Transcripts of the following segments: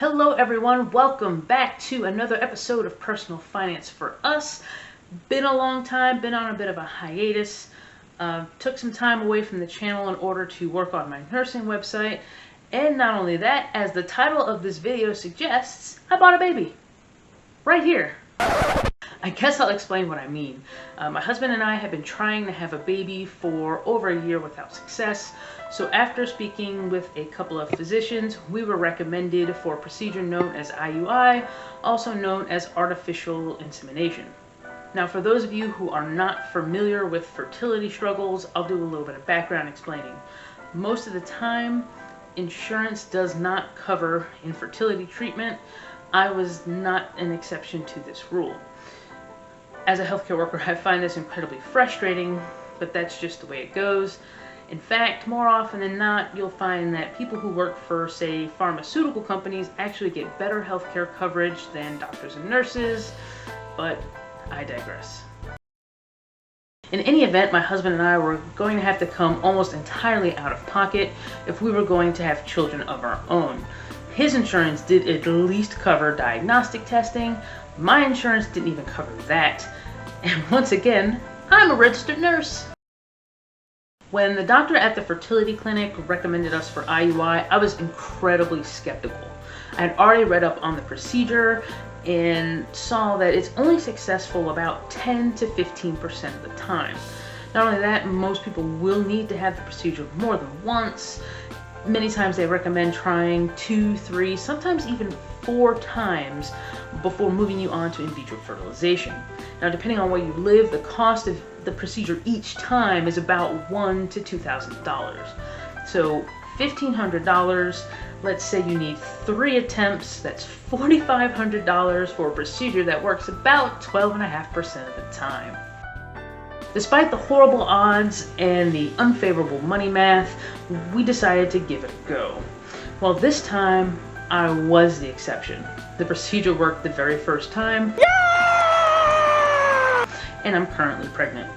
Hello everyone, welcome back to another episode of Personal Finance for Us. Been a long time, been on a bit of a hiatus. Took some time away from the channel in order to work on my nursing website. And not only that, as the title of this video suggests, I bought a baby. Right here. I guess I'll explain what I mean. My husband and I have been trying to have a baby for over a year without success. So after speaking with a couple of physicians, we were recommended for a procedure known as IUI, also known as artificial insemination. Now, for those of you who are not familiar with fertility struggles, I'll do a little bit of background explaining. Most of the time, insurance does not cover infertility treatment. I was not an exception to this rule. As a healthcare worker, I find this incredibly frustrating, but that's just the way it goes. In fact, more often than not, you'll find that people who work for, say, pharmaceutical companies actually get better healthcare coverage than doctors and nurses, but I digress. In any event, my husband and I were going to have to come almost entirely out of pocket if we were going to have children of our own. His insurance did at least cover diagnostic testing. My insurance didn't even cover that. And once again, I'm a registered nurse. When the doctor at the fertility clinic recommended us for IUI, I was incredibly skeptical. I had already read up on the procedure and saw that it's only successful about 10 to 15% of the time. Not only that, most people will need to have the procedure more than once. Many times they recommend trying 2, 3, sometimes even 4 times before moving you on to in vitro fertilization. Now, depending on where you live, the cost of the procedure each time is about $1,000 to $2,000. So $1,500, let's say you need 3 attempts, that's $4,500 for a procedure that works about 12.5% of the time. Despite the horrible odds and the unfavorable money math, we decided to give it a go. Well, this time, I was the exception. The procedure worked the very first time. Yeah! And I'm currently pregnant.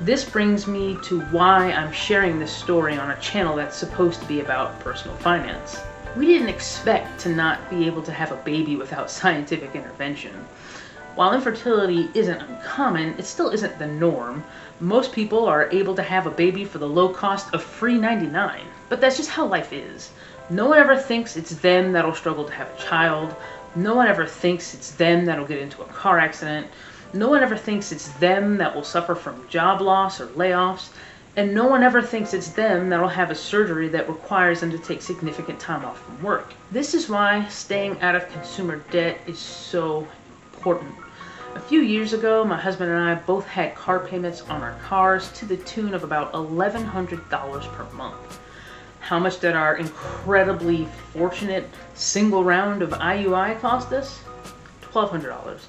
This brings me to why I'm sharing this story on a channel that's supposed to be about personal finance. We didn't expect to not be able to have a baby without scientific intervention. While infertility isn't uncommon, it still isn't the norm. Most people are able to have a baby for the low cost of free $99. But that's just how life is. No one ever thinks it's them that'll struggle to have a child. No one ever thinks it's them that'll get into a car accident. No one ever thinks it's them that will suffer from job loss or layoffs. And no one ever thinks it's them that'll have a surgery that requires them to take significant time off from work. This is why staying out of consumer debt is so important. A few years ago, my husband and I both had car payments on our cars to the tune of about $1,100 per month. How much did our incredibly fortunate single round of IUI cost us? $1,200.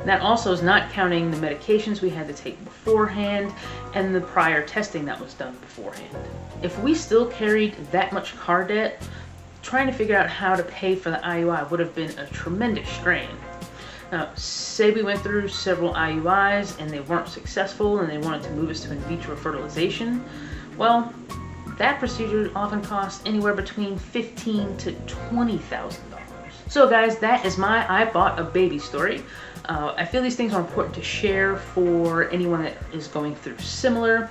That also is not counting the medications we had to take beforehand and the prior testing that was done beforehand. If we still carried that much car debt, trying to figure out how to pay for the IUI would have been a tremendous strain. Now, say we went through several IUIs and they weren't successful and they wanted to move us to in vitro fertilization, well, that procedure often costs anywhere between $15,000 to $20,000. So guys, that is my I bought a baby story. I feel these things are important to share for anyone that is going through similar.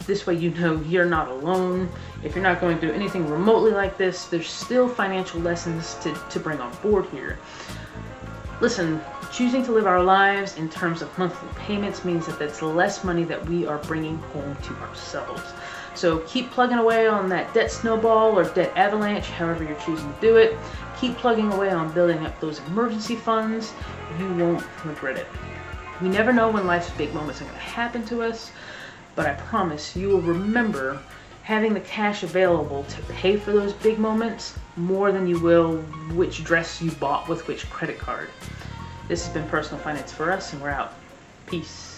This way you know you're not alone. If you're not going through anything remotely like this, there's still financial lessons to bring on board here. Listen, choosing to live our lives in terms of monthly payments means that that's less money that we are bringing home to ourselves. So keep plugging away on that debt snowball or debt avalanche, however you're choosing to do it. Keep plugging away on building up those emergency funds. You won't regret it. We never know when life's big moments are going to happen to us, but I promise you will remember having the cash available to pay for those big moments more than you will which dress you bought with which credit card. This has been Personal Finance for Us, and we're out. Peace.